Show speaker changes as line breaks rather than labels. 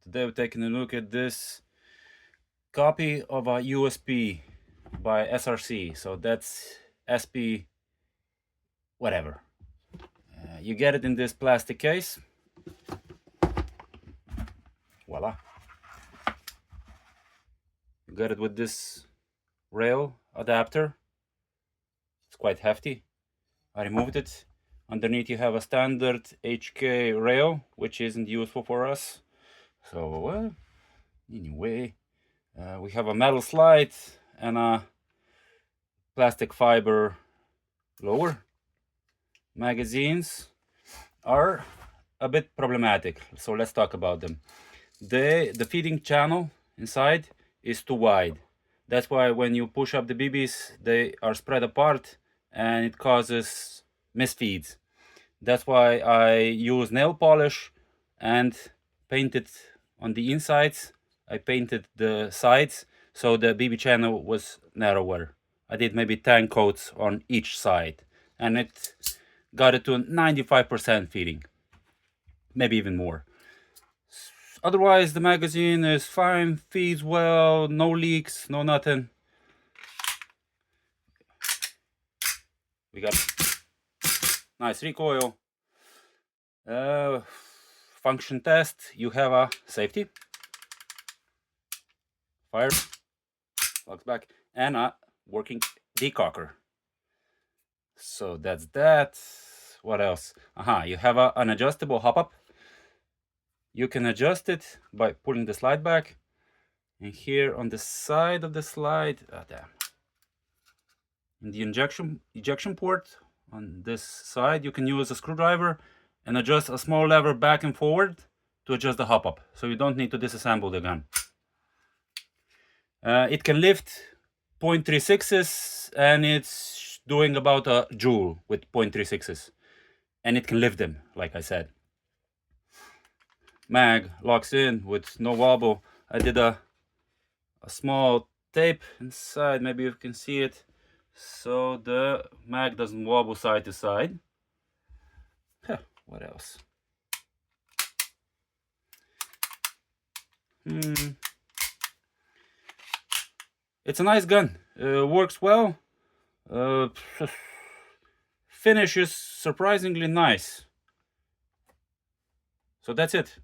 Today we're taking a look at this copy of a USP by SRC. So that's SP whatever. You get it in this plastic case. Voila. You got it with this rail adapter. It's quite hefty. I removed it. Underneath you have a standard HK rail, which isn't useful for us. So anyway, we have a metal slide and a plastic fiber lower. Magazines are a bit problematic, so let's talk about them. The feeding channel inside is too wide. That's why when you push up the BBs, they are spread apart and it causes misfeeds. That's why I use nail polish and painted on the insides. I painted the sides so the BB channel was narrower. I did maybe 10 coats on each side and it got it to 95% feeding, maybe even more. Otherwise, the magazine is fine, feeds well, no leaks, no nothing. We got nice recoil. Function test, you have a safety, fire, locks back, and a working decocker. So that's that. What else? You have an adjustable hop-up. You can adjust it by pulling the slide back. And here on the side of the slide, in the ejection port on this side, you can use a screwdriver and adjust a small lever back and forward to adjust the hop-up. So you don't need to disassemble the gun. It can lift 0.36s and it's doing about a joule with 0.36s. And it can lift them, like I said. Mag locks in with no wobble. I did a small tape inside, maybe you can see it, so the mag doesn't wobble side to side. What else? It's a nice gun. Works well. Finish is surprisingly nice. So that's it.